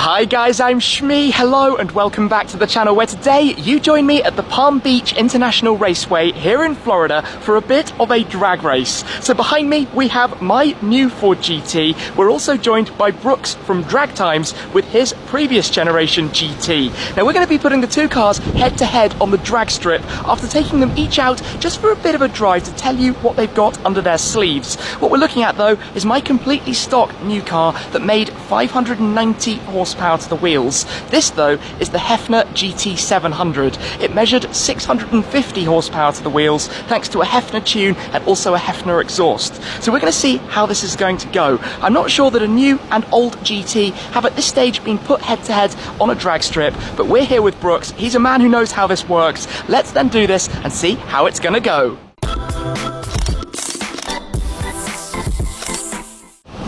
Hi guys, I'm Shmee. Hello and welcome back to the channel, where today you join me at the Palm Beach International Raceway here in Florida for a bit of a drag race. So behind me we have my new Ford GT. We're also joined by Brooks from Drag Times with his previous generation GT. Now we're going to be putting the two cars head to head on the drag strip after taking them each out just for a bit of a drive to tell you what they've got under their sleeves. What we're looking at though is my completely stock new car that made 590 horsepower to the wheels. This though is the Hefner GT700. It measured 650 horsepower to the wheels thanks to a Hefner tune and also a Hefner exhaust. So we're going to see how this is going to go. I'm not sure that a new and old GT have at this stage been put head to head on a drag strip, but we're here with Brooks. He's a man who knows how this works. Let's then do this and see how it's going to go.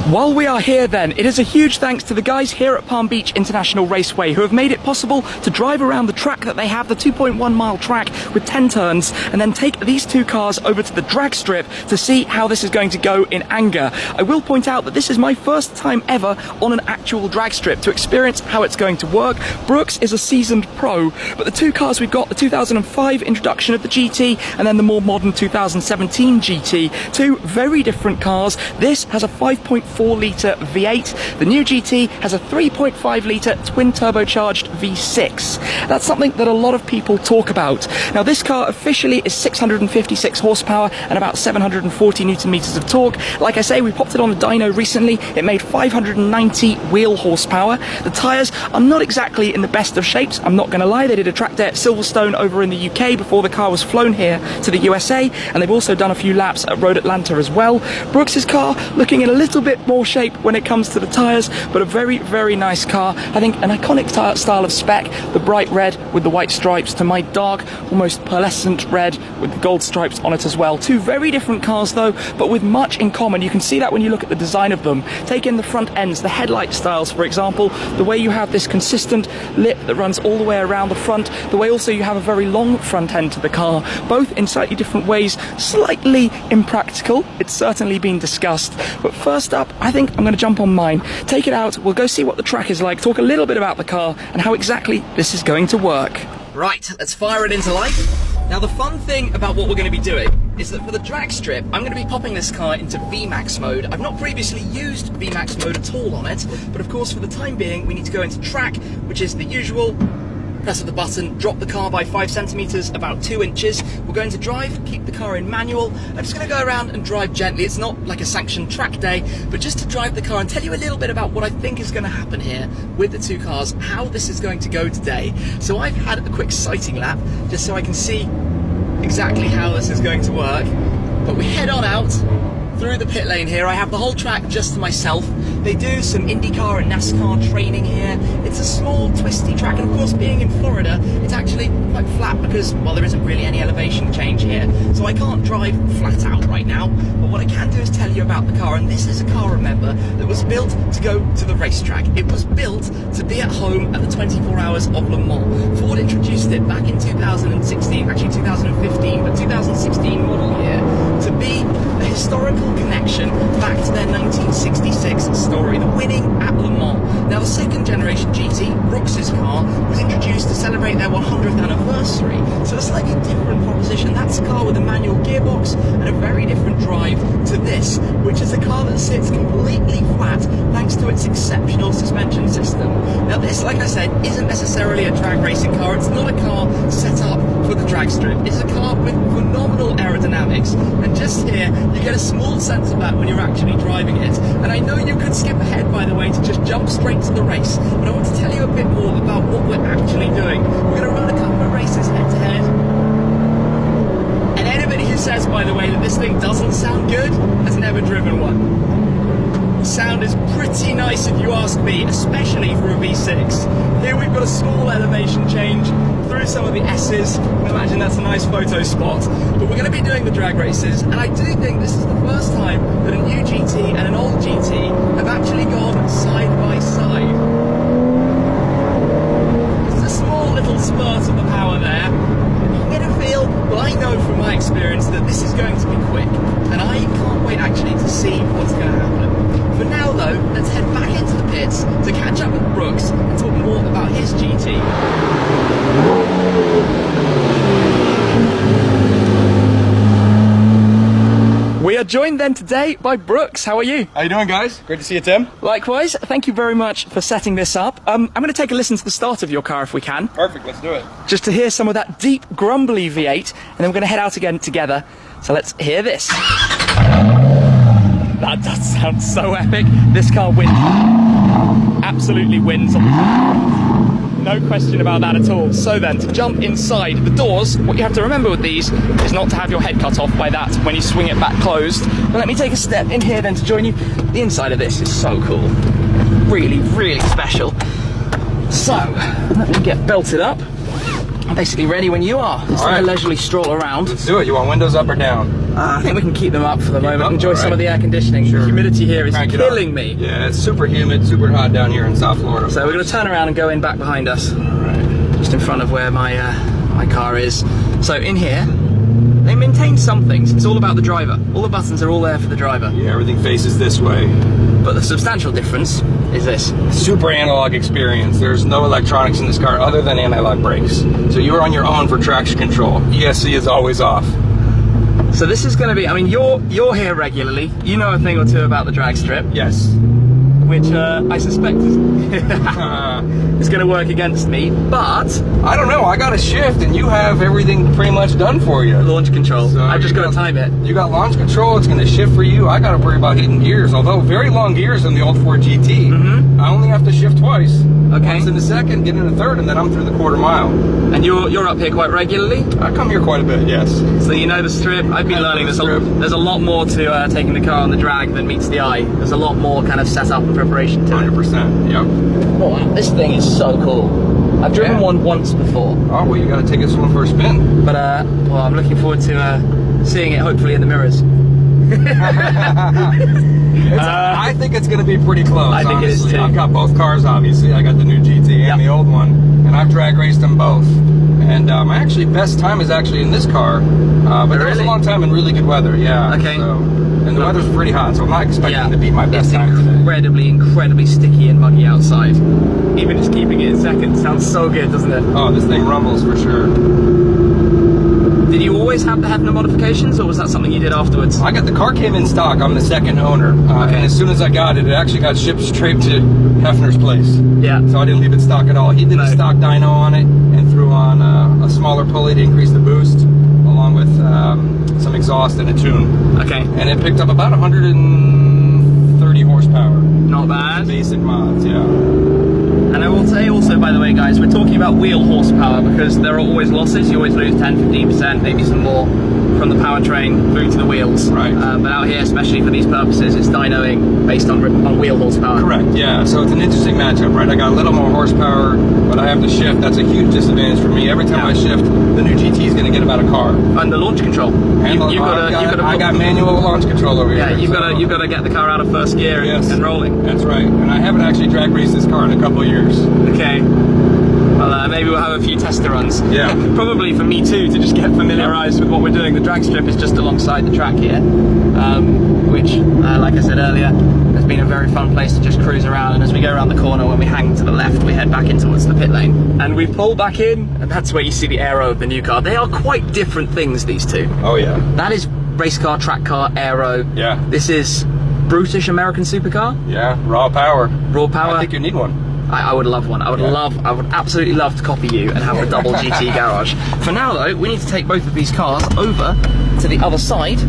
While we are here then, it is a huge thanks to the guys here at Palm Beach International Raceway who have made it possible to drive around the track that they have, the 2.1 mile track with 10 turns, and then take these two cars over to the drag strip to see how this is going to go in anger. I will point out that this is my first time ever on an actual drag strip to experience how it's going to work. Brooks is a seasoned pro, but the two cars we've got, the 2005 introduction of the GT and then the more modern 2017 GT, two very different cars. This has a 5.4 litre V8. The new GT has a 3.5 litre twin turbocharged V6. That's something that a lot of people talk about. Now this car officially is 656 horsepower and about 740 newton meters of torque. Like I say, we popped it on a dyno recently. It made 590 wheel horsepower. The tyres are not exactly in the best of shapes, I'm not going to lie. They did a track day at Silverstone over in the UK before the car was flown here to the USA, and they've also done a few laps at Road Atlanta as well. Brooks's car looking in a little bit more shape when it comes to the tyres, but a very, very nice car. I think an iconic style of spec, the bright red with the white stripes to my dark, almost pearlescent red with the gold stripes on it as well. Two very different cars though, but with much in common. You can see that when you look at the design of them. Take in the front ends, the headlight styles for example, the way you have this consistent lip that runs all the way around the front, the way also you have a very long front end to the car, both in slightly different ways, slightly impractical. It's certainly been discussed, but first up I think I'm going to jump on mine, take it out, we'll go see what the track is like, talk a little bit about the car and how exactly this is going to work. Right, let's fire it into life. Now the fun thing about what we're going to be doing is that for the drag strip, I'm going to be popping this car into VMAX mode. I've not previously used VMAX mode at all on it, but of course for the time being we need to go into track, which is the usual. Press of the button, drop the car by 5 centimeters, about 2 inches. We're going to drive, keep the car in manual. I'm just going to go around and drive gently. It's not like a sanctioned track day, but just to drive the car and tell you a little bit about what I think is going to happen here with the two cars, how this is going to go today. So I've had a quick sighting lap, just so I can see exactly how this is going to work. But we head on out through the pit lane here. I have the whole track just to myself. They do some IndyCar and NASCAR training here. It's a small twisty track, and of course being in Florida it's actually quite flat because, well, there isn't really any elevation change here, so I can't drive flat out right now. But what I can do is tell you about the car, and this is a car, remember, that was built to go to the racetrack. It was built to be at home at the 24 Hours of Le Mans. Ford introduced it back in 2016, actually 2015, but 2016 model year, to be a historical connection back to their 1966 story, the winning at Le Mans. Now the second generation GT, Brooks's car, was introduced to celebrate their 100th anniversary, so a slightly different proposition. That's a car with a manual gearbox and a very different drive to this, which is a car that sits completely flat thanks to its exceptional suspension system. Now this, like I said, isn't necessarily a drag racing car. It's not a car set up for the drag strip. It's a car with phenomenal aerodynamics, and just here you get a small sense of that when you're actually driving it. And I know you could skip ahead, by the way, to just jump straight to the race, but I want to tell you a bit more about what we're actually doing. We're going to run a couple of races head to head, and anybody who says, by the way, that this thing doesn't sound good has never driven one. The sound is pretty nice if you ask me, especially for a V6. Here we've got a small elevation change through some of the S's. I imagine that's a nice photo spot. But we're going to be doing the drag races, and I do think this is the first time that a new GT and an old GT have actually gone side by side. There's a small little spurt of the power there. You can get a feel, well, I know from my experience that this is going to be quick, and I can't wait actually to see what's going to happen. For now though, let's head back into the pits to catch up with Brooks Brooks and talk more about his GT. We are joined then today by Brooks. How are you? How you doing, guys? Great to see you, Tim. Likewise. Thank you very much for setting this up. I'm going to take a listen to the start of your car if we can. Perfect, let's do it. Just to hear some of that deep, grumbly V8, and then we're going to head out again together. So let's hear this. That does sound so epic. This car wins. Absolutely wins on the track. No question about that at all. So then, to jump inside the doors, what you have to remember with these is not to have your head cut off by that when you swing it back closed. But let me take a step in here then to join you. The inside of this is so cool. Really, really special. So, let me get belted up. I'm basically ready when you are. Let's take a leisurely stroll around. Let's do it. You want windows up or down? I think we can keep them up for the moment. Up? Enjoy some of the air conditioning. Sure. The humidity here is Crank it killing up. me. Yeah, it's super humid, super hot down here in South Florida. So we're going to turn around and go in back behind us. Just in front of where my car is. So in here, they maintain some things. It's all about the driver. All the buttons are all there for the driver. Yeah, everything faces this way. But the substantial difference is this. Super analog experience. There's no electronics in this car other than anti-lock brakes. So you're on your own for traction control. ESC is always off. So this is going to be, I mean, you're here regularly. You know a thing or two about the drag strip. Yes. Which I suspect is going to work against me, but I don't know, I got a shift and you have everything pretty much done for you. Launch control. So I've just got to time it. You got launch control, it's going to shift for you. I got to worry about hitting gears, although very long gears in the old Ford GT. I only have to shift twice. Okay. Once in the second, get in the third, and then I'm through the quarter mile. And you're up here quite regularly? I come here quite a bit, yes. So you know the strip. I've been learning there's a lot more to taking the car on the drag than meets the eye. There's a lot more kind of setup and preparation to it. 100%, yep. Oh, wow. This thing is so cool. I've driven one once before. Oh, well, you got to take this one for a spin. But, well, I'm looking forward to seeing it hopefully in the mirrors. I think it's going to be pretty close. I think honestly. it is too. I've got both cars, obviously. I got the new GT and the old one, and I've drag raced them both. And my actually best time is actually in this car, but there was a long time in really good weather. Yeah. Okay. So, and the weather's pretty hot, so I'm not expecting to beat my best time today. Incredibly sticky and muggy outside. Even just keeping it in second sounds so good, doesn't it? Oh, this thing rumbles for sure. Did you always have the Hefner modifications, or was that something you did afterwards? The car came in stock. I'm the second owner. And as soon as I got it, it actually got shipped straight to Hefner's place. Yeah. So I didn't leave it stock at all. He did a stock dyno on it and threw on a smaller pulley to increase the boost, along with some exhaust and a tune. Okay. And it picked up about 130 horsepower. Not bad. Basic mods, yeah. And I will say also, by the way, guys, we're talking about wheel horsepower because there are always losses. You always lose 10, 15%, maybe some more from the powertrain through to the wheels. Right. But out here, especially for these purposes, it's dynoing based on wheel horsepower. Correct, yeah. So it's an interesting matchup, right? I got a little more horsepower, but I have to shift. That's a huge disadvantage for me. Every time I shift, the new GT is going to get about a car. And the launch control. I got manual launch control over here. Yeah, you've got to get the car out of first gear and rolling. That's right. And I haven't actually drag raced this car in a couple of years. Okay. Well, maybe we'll have a few tester runs. Yeah. Probably for me too, to just get familiarised with what we're doing. The drag strip is just alongside the track here, which, like I said earlier, has been a very fun place to just cruise around. And as we go around the corner, when we hang to the left, we head back in towards the pit lane. And we pull back in, and that's where you see the aero of the new car. They are quite different things, these two. Oh, yeah. That is race car, track car, aero. Yeah. This is brutish American supercar. Yeah, raw power. Raw power. I think you need one. I would love one. I would absolutely love to copy you and have a double GT garage. For now though, we need to take both of these cars over to the other side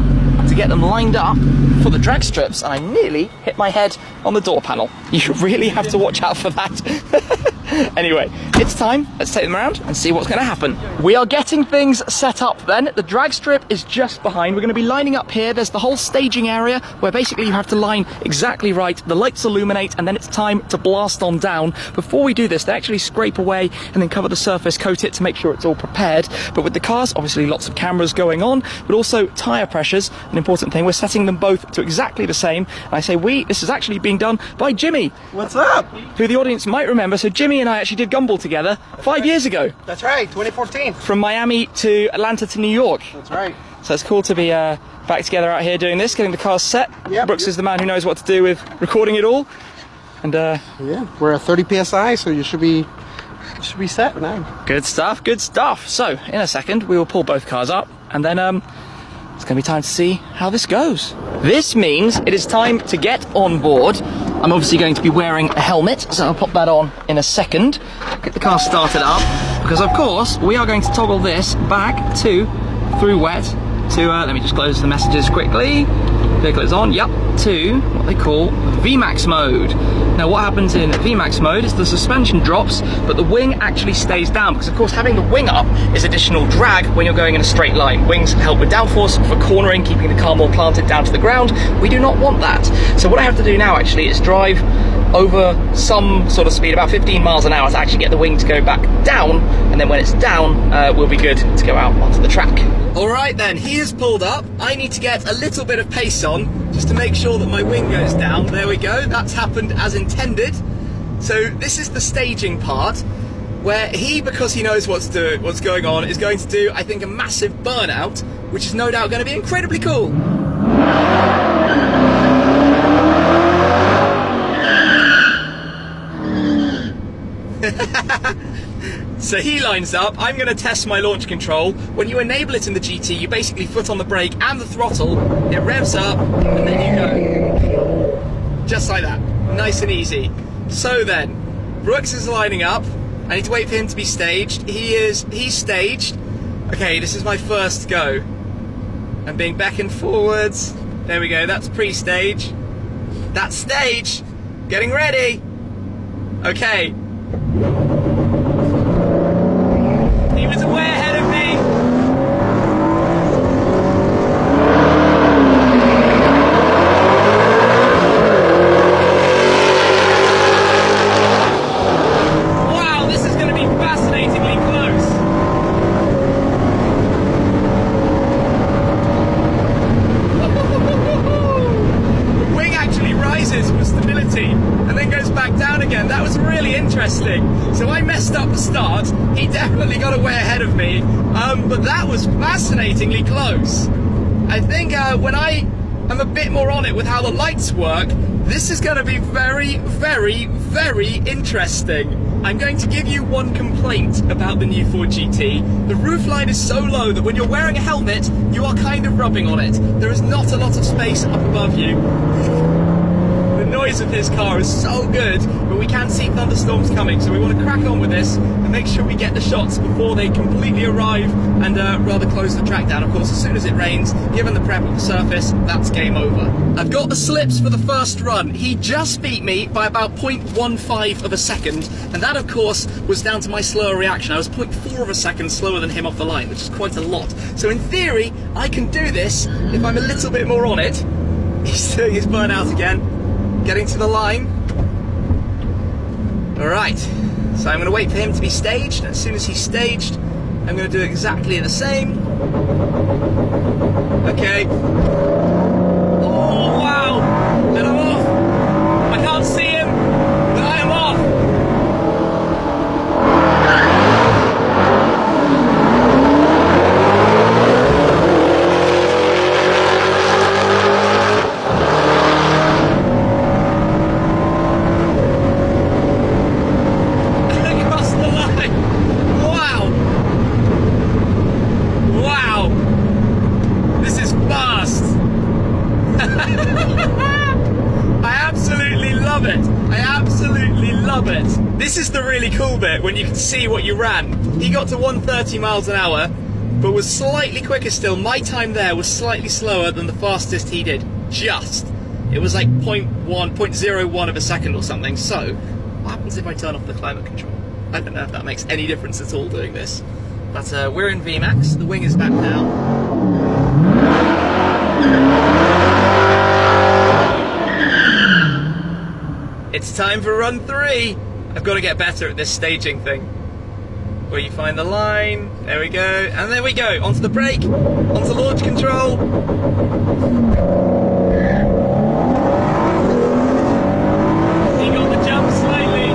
to get them lined up for the drag strips, and I nearly hit my head on the door panel. You really have to watch out for that. Anyway, it's time. Let's take them around and see what's going to happen. We are getting things set up then. The drag strip is just behind. We're going to be lining up here. There's the whole staging area where basically you have to line exactly right. The lights illuminate and then it's time to blast on down. Before we do this, they actually scrape away and then cover the surface, coat it to make sure it's all prepared. But with the cars, obviously lots of cameras going on, but also tyre pressures, an important thing. We're setting them both to exactly the same. And I say this is actually being done by Jimmy. What's up? Who the audience might remember. So Jimmy and I actually did Gumball together 5 years ago. That's right, 2014. From Miami to Atlanta to New York. That's right. So it's cool to be back together out here doing this, getting the cars set. Yep. Brooks is the man who knows what to do with recording it all. And yeah, we're at 30 psi, so you should be set now. good stuff, good stuff. So in a second we will pull both cars up, and then it's gonna be time to see how this goes. This means it is time to get on board. I'm obviously going to be wearing a helmet, so I'll pop that on in a second. Get the car started up, because of course we are going to toggle this back to through wet to, let me just close the messages quickly. Vehicle is on, yep, to what they call VMAX mode. Now what happens in VMAX mode is the suspension drops, but the wing actually stays down, because of course having the wing up is additional drag when you're going in a straight line. Wings help with downforce for cornering, keeping the car more planted down to the ground. We do not want that. So what I have to do now actually is drive over some sort of speed, about 15 miles an hour, to actually get the wing to go back down, and then when it's down, we'll be good to go out onto the track. Alright then, he is pulled up. I need to get a little bit of pace on, just to make sure that my wing goes down. There we go, that's happened as intended. So this is the staging part, where he, because he knows what's going on, is going to do, I think, a massive burnout, which is no doubt going to be incredibly cool. So he lines up, I'm going to test my launch control. When you enable it in the GT, you basically foot on the brake and the throttle, it revs up, and then you go. Just like that, nice and easy. So then, Brooks is lining up. I need to wait for him to be staged. He's staged. Okay, this is my first go. I'm being back and forwards. There we go, that's pre-stage. That's stage. Getting ready. Okay. He was way ahead of me. Wow, this is going to be fascinatingly close. The wing actually rises for stability and then goes back down again. That was really interesting. So I messed up the start. He definitely got away ahead of me, but that was fascinatingly close. I think when I'm a bit more on it with how the lights work, this is going to be very, very, very interesting. I'm going to give you one complaint about the new Ford GT. The roofline is so low that when you're wearing a helmet, you are kind of rubbing on it. There is not a lot of space up above you. The noise of this car is so good, but we can see thunderstorms coming, so we want to crack on with this and make sure we get the shots before they completely arrive and rather close the track down. Of course, as soon as it rains, given the prep of the surface, that's game over. I've got the slips for the first run. He just beat me by about 0.15 of a second, and that of course was down to my slower reaction. I was 0.4 of a second slower than him off the line, which is quite a lot. So in theory, I can do this if I'm a little bit more on it. He's doing his burnout again. Getting to the line. Alright, so I'm going to wait for him to be staged. As soon as he's staged, I'm going to do exactly the same. Okay. Oh, wow! And I'm off! I can't see him, but I am off! This is the really cool bit, when you can see what you ran. He got to 130 miles an hour, but was slightly quicker still. My time there was slightly slower than the fastest he did. Just. It was like 0.01 of a second or something. So, what happens if I turn off the climate control? I don't know if that makes any difference at all doing this. But we're in VMAX, the wing is back now. It's time for run 3. I've got to get better at this staging thing. Where you find the line, there we go, and there we go, onto the brake, onto launch control. He got the jump slightly.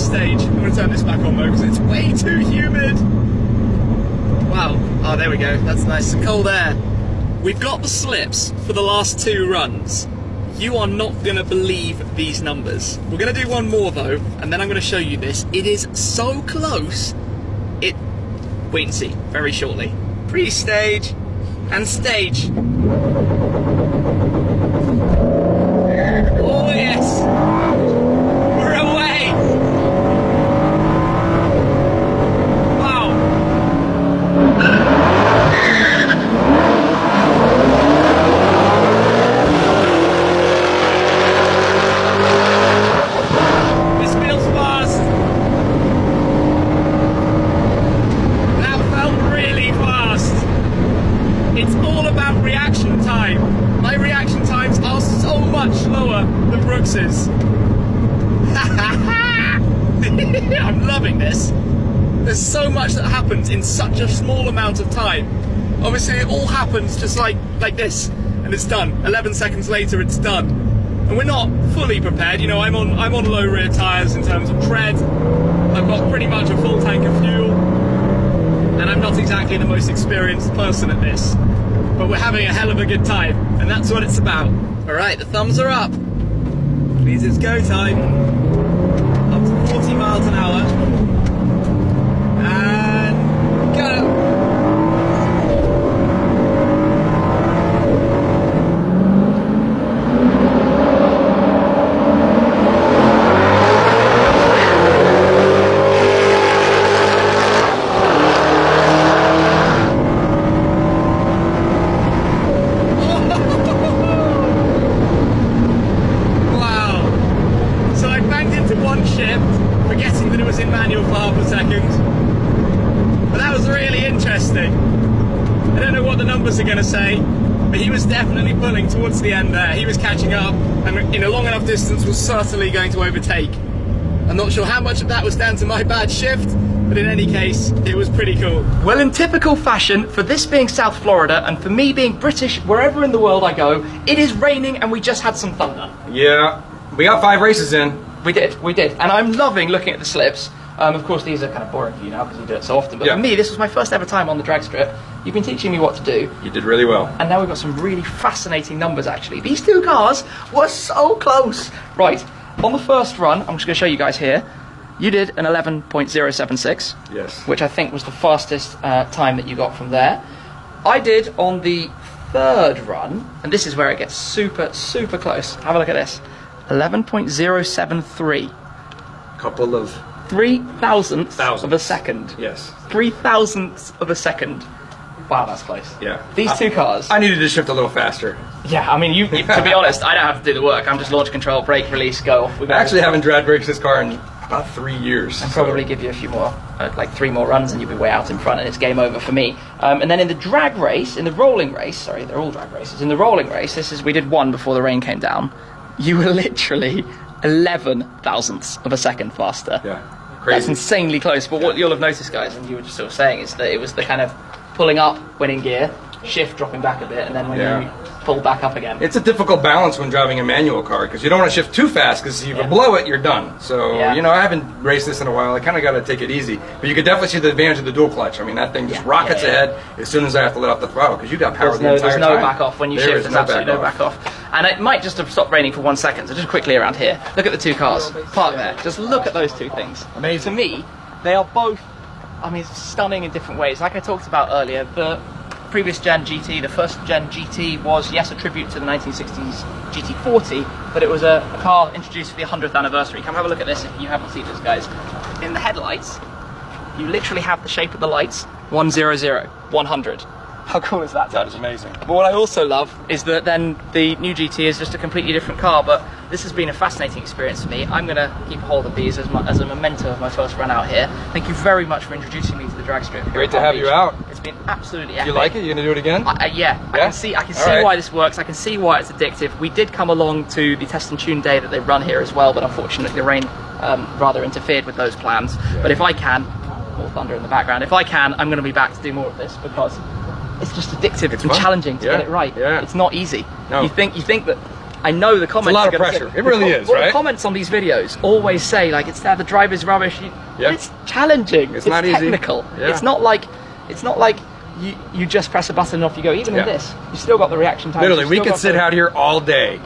stage. I'm going to turn this back on though because it's way too humid. Wow. Oh, there we go. That's nice. Some cold air. We've got the slips for the last 2 runs. You are not going to believe these numbers. We're going to do one more though, and then I'm going to show you this. It is so close. Wait and see very shortly. Pre-stage and stage. Oh yes! We're away! Wow! This feels fast. That felt really fast. It's all about reaction time. My reaction times are so much slower than Brooks's. I'm loving this. There's so much that happens in such a small amount of time. Obviously it all happens just like this, and it's done. 11 seconds later it's done. And we're not fully prepared, you know, I'm on low rear tyres in terms of tread. I've got pretty much a full tank of fuel, and I'm not exactly the most experienced person at this. But we're having a hell of a good time, and that's what it's about. All right, the thumbs are up. Means it's go time. Up to 40 miles an hour. And go. Forgetting that it was in manual for half a second. But that was really interesting. I don't know what the numbers are going to say, but he was definitely pulling towards the end there. He was catching up, and in a long enough distance was certainly going to overtake. I'm not sure how much of that was down to my bad shift, but in any case, it was pretty cool. Well, in typical fashion, for this being South Florida, and for me being British wherever in the world I go, it is raining and we just had some thunder. Yeah, we got 5 races in. We did, and I'm loving looking at the slips. Of course, these are kind of boring for you now because you do it so often, but yeah. For me, this was my first ever time on the drag strip. You've been teaching me what to do. You did really well. And now we've got some really fascinating numbers, actually. These 2 cars were so close. Right, on the first run, I'm just going to show you guys here, you did an 11.076. Yes. Which I think was the fastest time that you got from there. I did on the 3rd run, and this is where it gets super, super close. Have a look at this. 11.073. Couple of 3,000ths of a second. Yes. 3,000ths of a second. Wow, that's close. Yeah. These 2 cars. I needed to shift a little faster. Yeah, I mean, you to be honest, I don't have to do the work. I'm just launch control, brake, release, go. I actually haven't drag raced this car in about 3 years. And probably give you a few more, like 3 more runs, and you'll be way out in front, and it's game over for me. And then in the drag race, in the rolling race, sorry, they're all drag races. In the rolling race, we did 1 before the rain came down. You were literally 11,000ths of a second faster. Yeah, crazy. That's insanely close. But what you'll have noticed, guys, and you were just sort of saying, is that it was the kind of pulling up when in gear, shift dropping back a bit, and then when you pull back up again. It's a difficult balance when driving a manual car because you don't want to shift too fast because if you blow it, you're done. So, you know, I haven't raced this in a while. I kind of got to take it easy. But you could definitely see the advantage of the dual clutch. I mean, that thing just rockets ahead as soon as I have to let off the throttle because you got power the entire time. There's no back off. When you shift, there's absolutely no back off. And it might just have stopped raining for 1 second. So just quickly around here, look at the 2 cars parked there. Just look at those 2 things. Amazing. To me, they are both, I mean, stunning in different ways. Like I talked about earlier, the previous gen GT, the first gen GT was, yes, a tribute to the 1960s GT40, but it was a car introduced for the 100th anniversary. Come have a look at this if you haven't seen this, guys. In the headlights, you literally have the shape of the lights, 100, 100. How cool is that? That is amazing. But what I also love is that then the new GT is just a completely different car, but this has been a fascinating experience for me. I'm going to keep hold of these as a memento of my first run out here. Thank you very much for introducing me to the drag strip. Great to have you out. It's been absolutely epic. You like it? You going to do it again? Yeah. I can see why this works. I can see why it's addictive. We did come along to the test and tune day that they run here as well, but unfortunately the rain rather interfered with those plans. But if I can, more thunder in the background, if I can, I'm going to be back to do more of this because it's just addictive and challenging to get it right. Yeah. It's not easy. No. You think that I know the comments. a lot are of gonna pressure. say- It really the is, the right? comments on these videos always say like it's the driver's rubbish. Yeah. It's challenging. It's not easy. technical. Yeah. It's not like you just press a button and off you go. Even in Yeah. this, you still got the reaction time. Literally, we could sit out here all day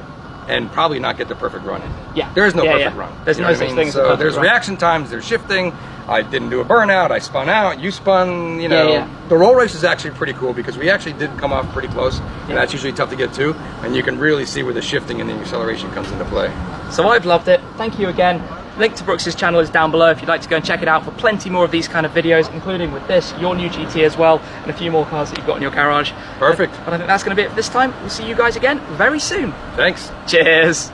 and probably not get the perfect run in. Yeah. There is no Yeah, perfect yeah. run. There's You no know what such I mean? thing as a So perfect there's run. reaction times, there's shifting. I didn't do a burnout, I spun out, you spun, you know. Yeah. The roll race is actually pretty cool because we actually did come off pretty close, and that's usually tough to get to, and you can really see where the shifting and the acceleration comes into play. So I've loved it. Thank you again. Link to Brooks's channel is down below if you'd like to go and check it out for plenty more of these kind of videos, including with this, your new GT as well, and a few more cars that you've got in your garage. Perfect. But I think that's going to be it for this time. We'll see you guys again very soon. Thanks. Cheers.